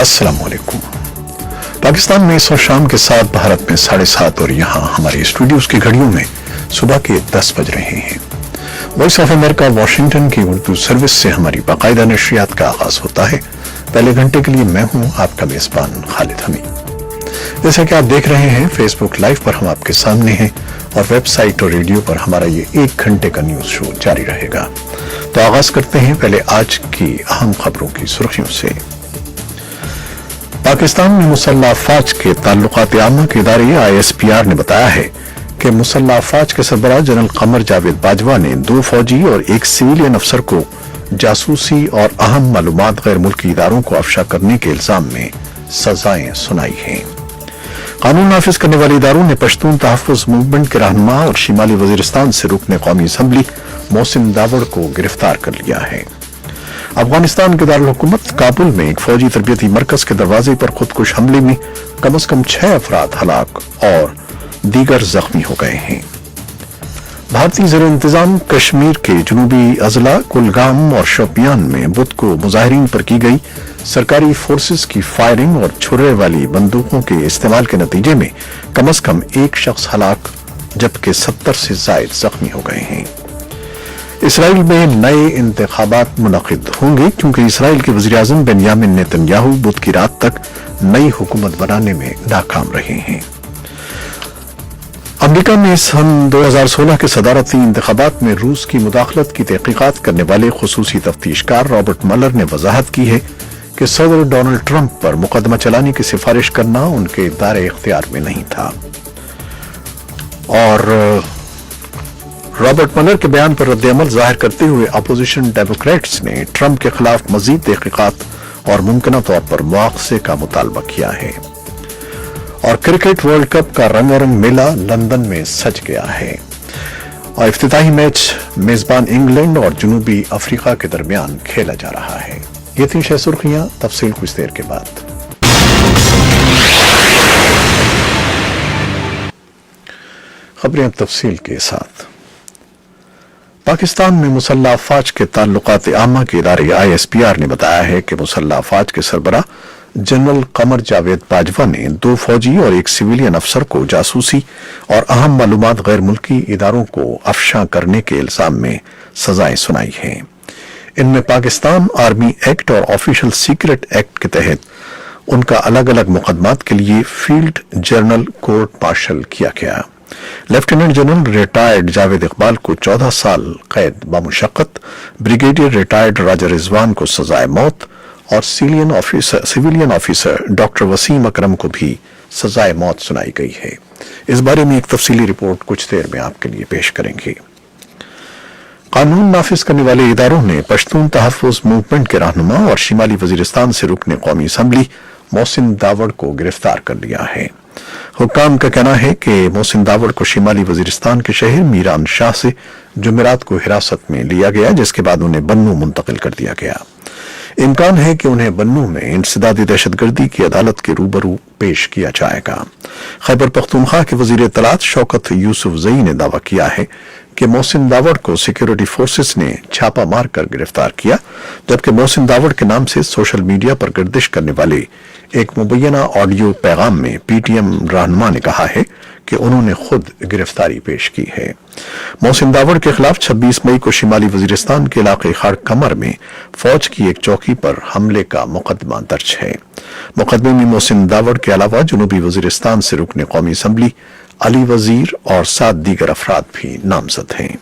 السلام علیکم۔ پاکستان میں اس وقت شام کے 7، بھارت میں 7:30 اور یہاں ہمارے اسٹوڈیوز کی گھڑیوں میں صبح کے 10 بج رہے ہیں۔ وائس آف امریکہ واشنگٹن کی اردو سروس سے ہماری باقاعدہ نشریات کا آغاز ہوتا ہے۔ پہلے گھنٹے کے لیے میں ہوں آپ کا میزبان خالد حمید۔ جیسا کہ آپ دیکھ رہے ہیں فیس بک لائیو پر ہم آپ کے سامنے ہیں اور ویب سائٹ اور ریڈیو پر ہمارا یہ 1 گھنٹے کا نیوز شو جاری رہے گا۔ تو آغاز کرتے ہیں پہلے آج کی اہم خبروں کی سرخیوں سے۔ پاکستان میں مسلح افواج کے تعلقات عامہ کے ادارے ISPR نے بتایا ہے کہ مسلح افواج کے سربراہ جنرل قمر جاوید باجوہ نے 2 فوجی اور 1 سویلین افسر کو جاسوسی اور اہم معلومات غیر ملکی اداروں کو افشا کرنے کے الزام میں سزائیں سنائی ہیں۔ قانون نافذ کرنے والے اداروں نے پشتون تحفظ موومنٹ کے رہنما اور شمالی وزیرستان سے رکن قومی اسمبلی محسن داوڑ کو گرفتار کر لیا ہے۔ افغانستان کے دارالحکومت کابل میں ایک فوجی تربیتی مرکز کے دروازے پر خودکش حملے میں کم از کم 6 افراد ہلاک اور دیگر زخمی ہو گئے ہیں۔ بھارتی زیر انتظام کشمیر کے جنوبی اضلاع کلگام اور شوپیان میں بدھ کو مظاہرین پر کی گئی سرکاری فورسز کی فائرنگ اور چھرے والی بندوقوں کے استعمال کے نتیجے میں کم از کم 1 شخص ہلاک جبکہ 70 سے زائد زخمی ہو گئے ہیں۔ اسرائیل میں نئے انتخابات منعقد ہوں گے کیونکہ اسرائیل کے وزیراعظم بنیامین نیتن یاہو بدھ کی رات تک نئی حکومت بنانے میں ناکام رہے ہیں۔ امریکہ میں سن 2016 کے صدارتی انتخابات میں روس کی مداخلت کی تحقیقات کرنے والے خصوصی تفتیش کار رابرٹ ملر نے وضاحت کی ہے کہ صدر ڈونلڈ ٹرمپ پر مقدمہ چلانے کی سفارش کرنا ان کے دائرۂ اختیار میں نہیں تھا، اور رابرٹ ملر کے بیان پر رد عمل ظاہر کرتے ہوئے اپوزیشن ڈیموکریٹس نے ٹرمپ کے خلاف مزید تحقیقات اور ممکنہ طور پر مواخذے کا مطالبہ کیا ہے۔ اور کرکٹ ورلڈ کپ کا رنگا رنگ میلہ لندن میں سج گیا ہے اور افتتاحی میچ میزبان انگلینڈ اور جنوبی افریقہ کے درمیان کھیلا جا رہا ہے۔ یہ تھی 6 سرخیاں، تفصیل کچھ دیر کے بعد۔ خبریں تفصیل کے ساتھ۔ پاکستان میں مسلح افواج کے تعلقات عامہ کے ادارے ISPR نے بتایا ہے کہ مسلح افواج کے سربراہ جنرل قمر جاوید باجوہ نے 2 فوجی اور 1 سویلین افسر کو جاسوسی اور اہم معلومات غیر ملکی اداروں کو افشاں کرنے کے الزام میں سزائیں سنائی ہیں۔ ان میں پاکستان آرمی ایکٹ اور آفیشل سیکرٹ ایکٹ کے تحت ان کا الگ الگ مقدمات کے لیے فیلڈ جرنل کورٹ مارشل کیا گیا۔ Lieutenant general retired Javed Iqbal کو 14 سال قید بامشقت، بریگیڈیئر ریٹائرڈ راجہ رضوان کو سزائے موت اور سویلین آفیسر ڈاکٹر وسیم اکرم کو بھی سزائے موت سنائی گئی ہے۔ اس بارے میں ایک تفصیلی رپورٹ کچھ دیر میں آپ کے لیے پیش کریں گے۔ قانون نافذ کرنے والے اداروں نے پشتون تحفظ موومنٹ کے رہنما اور شمالی وزیرستان سے رکن قومی اسمبلی محسن داوڑ کو گرفتار کر لیا ہے۔ حکام کا کہنا ہے کہ محسن داوڑ کو شمالی وزیرستان کے شہر میران شاہ سے جمعرات کو حراست میں لیا گیا، جس کے بعد انہیں بنوں منتقل کر دیا گیا۔ امکان ہے کہ انہیں بنوں میں انسدادی دہشت گردی کی عدالت کے روبرو پیش کیا جائے گا۔ خیبر پختونخوا کے وزیر اطلاعات شوکت یوسف زئی نے دعویٰ کیا ہے کہ محسن داوڑ کو سیکیورٹی فورسز نے چھاپہ مار کر گرفتار کیا، جبکہ محسن داوڑ کے نام سے سوشل میڈیا پر گردش کرنے والے ایک مبینہ آڈیو پیغام میں PTM رہنما نے کہا ہے کہ انہوں نے خود گرفتاری پیش کی ہے۔ محسن داوڑ کے خلاف 26 مئی کو شمالی وزیرستان کے علاقے خاڑ کمر میں فوج کی ایک چوکی پر حملے کا مقدمہ درج ہے۔ مقدمے میں محسن داوڑ کے علاوہ جنوبی وزیرستان سے رکن قومی اسمبلی علی وزیر اور 7 دیگر افراد بھی نامزد ہیں۔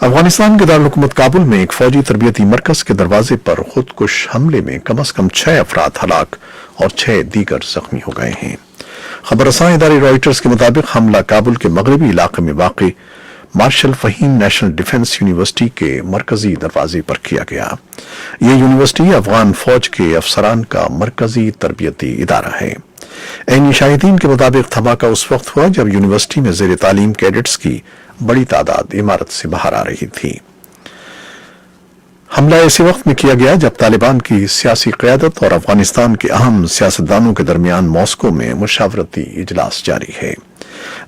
افغانستان کے دارالحکومت کابل میں ایک فوجی تربیتی مرکز کے دروازے پر خودکش حملے میں کم از کم 6 افراد ہلاک اور 6 دیگر زخمی ہو گئے ہیں۔ خبر رساں ادارے رائٹرز کے مطابق حملہ کابل کے مغربی علاقے میں واقع Marshal Fahim National Defence University کے مرکزی دروازے پر کیا گیا۔ یہ یونیورسٹی افغان فوج کے افسران کا مرکزی تربیتی ادارہ ہے۔ عینی شاہدین کے مطابق دھماکہ اس وقت ہوا جب یونیورسٹی میں زیر تعلیم کیڈٹس کی بڑی تعداد عمارت سے باہر آ رہی تھی۔ حملہ ایسے وقت میں کیا گیا جب طالبان کی سیاسی قیادت اور افغانستان کے اہم سیاستدانوں کے درمیان ماسکو میں مشاورتی اجلاس جاری ہے۔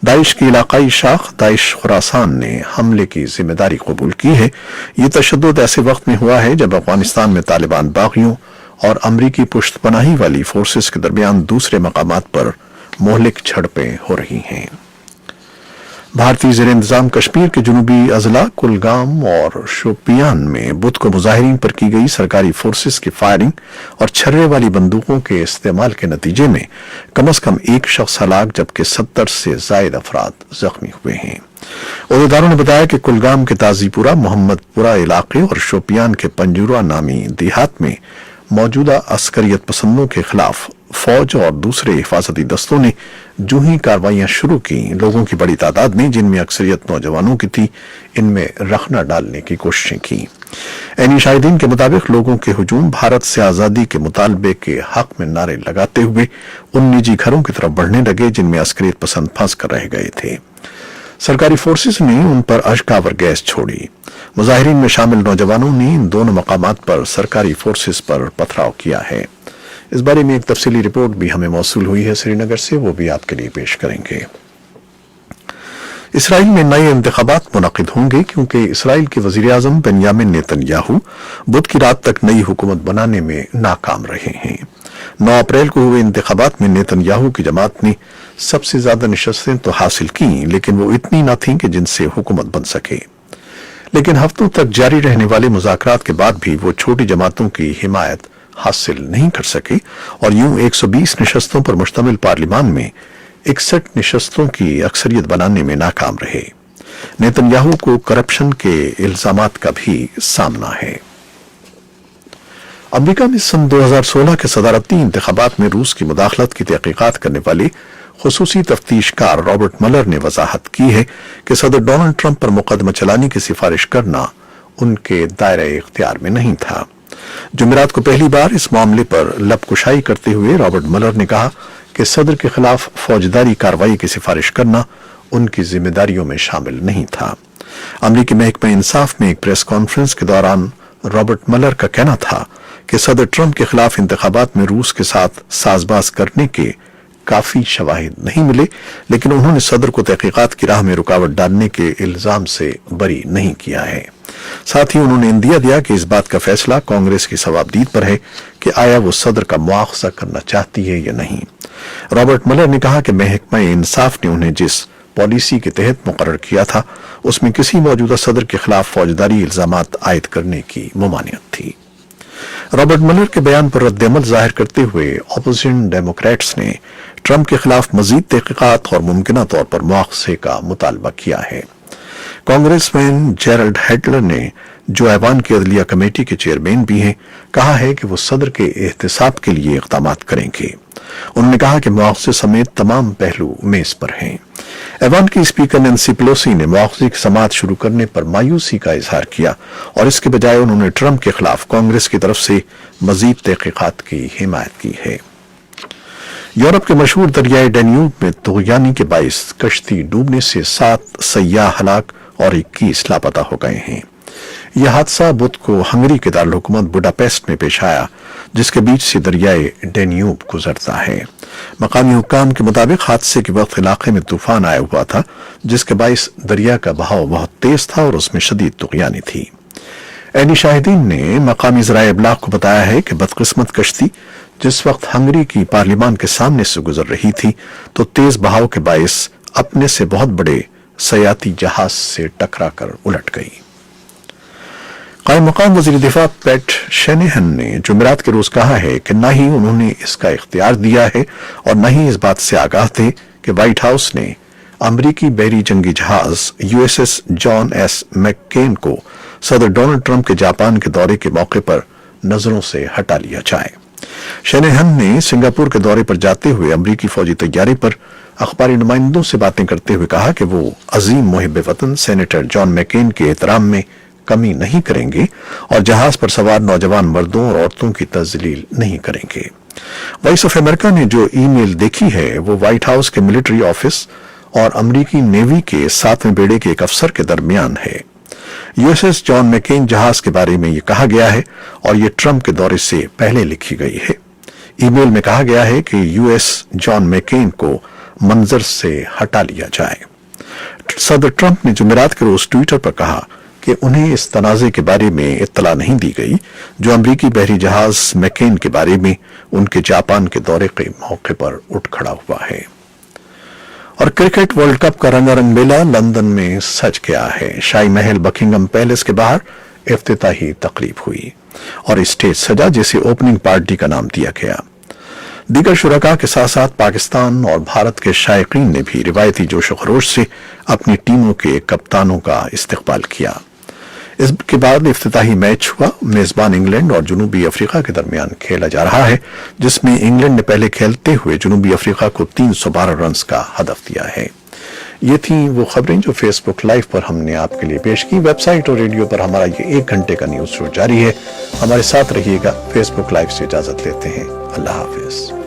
داعش کی علاقائی شاخ داعش خراسان نے حملے کی ذمہ داری قبول کی ہے۔ یہ تشدد ایسے وقت میں ہوا ہے جب افغانستان میں طالبان باغیوں اور امریکی پشت پناہی والی فورسز کے درمیان دوسرے مقامات پر مہلک جھڑپیں ہو رہی ہیں۔ بھارتی زیر انتظام کشمیر کے جنوبی اضلاع کلگام اور شوپیان میں بدھ کو مظاہرین پر کی گئی سرکاری فورسز کی فائرنگ اور چھرے والی بندوقوں کے استعمال کے نتیجے میں کم از کم ایک شخص ہلاک جبکہ 70 سے زائد افراد زخمی ہوئے ہیں۔ عہدیداروں نے بتایا کہ کلگام کے تازی پورہ، محمد پورہ علاقے اور شوپیان کے پنجورہ نامی دیہات میں موجودہ عسکریت پسندوں کے خلاف فوج اور دوسرے حفاظتی دستوں نے جو ہی کارروائیاں شروع کی، لوگوں کی بڑی تعداد نے، جن میں اکثریت نوجوانوں کی تھی، ان میں رخنہ ڈالنے کی کوششیں کی۔ عینی شاہدین کے مطابق لوگوں کے ہجوم بھارت سے آزادی کے مطالبے کے حق میں نعرے لگاتے ہوئے ان نجی گھروں کی طرف بڑھنے لگے جن میں عسکریت پسند پھنس کر رہ گئے تھے۔ سرکاری فورسز نے ان پر اشکاور گیس چھوڑی۔ مظاہرین میں شامل نوجوانوں نے ان دونوں مقامات پر سرکاری فورسز پر پتھراؤ کیا ہے۔ اس بارے میں ایک تفصیلی رپورٹ بھی ہمیں موصول ہوئی ہے سری نگر سے، وہ بھی آپ کے لیے پیش کریں گے۔ اسرائیل میں نئے انتخابات منعقد ہوں گے کیونکہ اسرائیل کے وزیر اعظم بنیامن نیتن یاہو بدھ کی رات تک نئی حکومت بنانے میں ناکام رہے ہیں۔ 9 اپریل کو ہوئے انتخابات میں نیتن یاہو کی جماعت نے سب سے زیادہ نشستیں تو حاصل کیں، لیکن وہ اتنی نہ تھیں کہ جن سے حکومت بن سکے۔ لیکن ہفتوں تک جاری رہنے والے مذاکرات کے بعد بھی وہ چھوٹی جماعتوں کی حمایت حاصل نہیں کر سکے اور یوں 120 نشستوں پر مشتمل پارلیمان میں 61 نشستوں کی اکثریت بنانے میں ناکام رہے۔ نیتن یاہو کو کرپشن کے الزامات کا بھی سامنا ہے۔ امریکہ میں سن 2016 کے صدارتی انتخابات میں روس کی مداخلت کی تحقیقات کرنے والے خصوصی تفتیش کار رابرٹ ملر نے وضاحت کی ہے کہ صدر ڈونلڈ ٹرمپ پر مقدمہ چلانے کی سفارش کرنا ان کے دائرۂ اختیار میں نہیں تھا۔ جمعرات کو پہلی بار اس معاملے پر لب کشائی کرتے ہوئے رابرٹ ملر نے کہا کہ صدر کے خلاف فوجداری کارروائی کی سفارش کرنا ان کی ذمہ داریوں میں شامل نہیں تھا۔ امریکی محکمہ انصاف میں ایک پریس کانفرنس کے دوران رابرٹ ملر کا کہنا تھا کہ صدر ٹرمپ کے خلاف انتخابات میں روس کے ساتھ ساز باز کرنے کے کافی شواہد نہیں ملے، لیکن انہوں نے صدر کو تحقیقات کی راہ میں رکاوٹ ڈالنے کے الزام سے بری نہیں کیا ہے۔ ساتھ ہی انہوں نے اندیہ دیا کہ اس بات کا فیصلہ کانگریس کی صوابدید پر ہے کہ آیا وہ صدر کا مواخذہ کرنا چاہتی ہے یا نہیں۔ رابرٹ ملر نے کہا کہ محکمہ انصاف نے انہیں جس پالیسی کے تحت مقرر کیا تھا اس میں کسی موجودہ صدر کے خلاف فوجداری الزامات عائد کرنے کی ممانعت تھی۔ رابرٹ ملر کے بیان پر رد عمل ظاہر کرتے ہوئے اپوزیشن ڈیموکریٹس نے ٹرمپ کے خلاف مزید تحقیقات اور ممکنہ طور پر مواخذے کا مطالبہ کیا ہے۔ کانگریس مین جیرلڈ ہیڈلر نے، جو ایوان کی عدلیہ کمیٹی کے چیئرمین بھی ہیں، کہا ہے کہ وہ صدر کے احتساب کے لیے اقدامات کریں گے۔ انہوں نے کہا کہ مواخذے سمیت تمام پہلو میز پر ہیں۔ ایوان کی اسپیکر نینسی پیلوسی نے مواخذے کی سماعت شروع کرنے پر مایوسی کا اظہار کیا اور اس کے بجائے انہوں نے ٹرمپ کے خلاف کانگریس کی طرف سے مزید تحقیقات کی حمایت کی ہے۔ یورپ کے مشہور دریائے ڈینیوب میں طغیانی کے باعث کشتی ڈوبنے سے 7 سیاح ہلاک اور 21 لاپتہ ہو گئے ہیں۔ یہ حادثہ بدھ کو ہنگری کے دارالحکومت بڈاپیسٹ میں پیش آیا، جس کے بیچ سے دریائے ڈینیوب گزرتا ہے۔ مقامی حکام کے مطابق حادثے کے وقت علاقے میں طوفان آیا ہوا تھا، جس کے باعث دریا کا بہاؤ بہت تیز تھا اور اس میں شدید طغیانی تھی۔ عینی شاہدین نے مقامی ذرائع ابلاغ کو بتایا ہے کہ بدقسمت کشتی جس وقت ہنگری کی پارلیمان کے سامنے سے گزر رہی تھی تو تیز بہاؤ کے باعث اپنے سے بہت بڑے سیاحتی جہاز سے ٹکرا کر الٹ گئی۔ قائم مقام وزیر دفاع پیٹ شینہن نے جمعرات کے روز کہا ہے کہ نہ ہی انہوں نے اس کا اختیار دیا ہے اور نہ ہی اس بات سے آگاہ تھے کہ وائٹ ہاؤس نے امریکی بحری جنگی جہاز USS جان ایس میک-کین کو صدر ڈونلڈ ٹرمپ کے جاپان کے دورے کے موقع پر نظروں سے ہٹا لیا جائے۔ شینہن نے سنگاپور کے دورے پر جاتے ہوئے امریکی فوجی طیارے پر اخباری نمائندوں سے باتیں کرتے ہوئے کہا کہ وہ عظیم محب وطن سینیٹر جان میک-کین کے احترام میں کمی نہیں کریں گے اور جہاز پر سوار نوجوان مردوں اور عورتوں کی تذلیل نہیں کریں گے۔ وائس آف امریکہ نے جو ای میل دیکھی ہے وہ وائٹ ہاؤس کے ملٹری آفس اور امریکی نیوی کے 7ویں بیڑے کے ایک افسر کے درمیان ہے۔ USS جان میک-کین جہاز کے بارے میں یہ کہا گیا ہے اور یہ ٹرمپ کے دورے سے پہلے لکھی گئی ہے۔ ای میل میں کہا گیا ہے کہ US جان میک-کین کو منظر سے ہٹا لیا جائے۔ صدر ٹرمپ نے جمعرات کے روز ٹویٹر پر کہا کہ کہ انہیں اس تنازع کے بارے میں اطلاع نہیں دی گئی جو امریکی بحری جہاز میکین کے بارے میں ان کے جاپان کے دورے کے موقع پر اٹھ کھڑا ہوا ہے۔ اور کرکٹ ورلڈ کپ کا رنگا رنگ میلہ لندن میں سج گیا ہے۔ شاہی محل بکنگم پیلس کے باہر افتتاحی تقریب ہوئی اور اسٹیج سجا جسے اوپننگ پارٹی کا نام دیا گیا۔ دیگر شرکاء کے ساتھ ساتھ پاکستان اور بھارت کے شائقین نے بھی روایتی جوش و خروش سے اپنی ٹیموں کے کپتانوں کا استقبال کیا۔ اس کے بعد افتتاحی میچ ہوا۔ میزبان انگلینڈ اور جنوبی افریقہ کے درمیان کھیلا جا رہا ہے، جس میں انگلینڈ نے پہلے کھیلتے ہوئے جنوبی افریقہ کو 312 رنز کا ہدف دیا ہے۔ یہ تھیں وہ خبریں جو فیس بک لائیو پر ہم نے آپ کے لیے پیش کی۔ ویب سائٹ اور ریڈیو پر ہمارا یہ 1 گھنٹے کا نیوز شو جاری ہے۔ ہمارے ساتھ رہیے گا۔ فیس بک لائیو سے اجازت لیتے ہیں۔ اللہ حافظ۔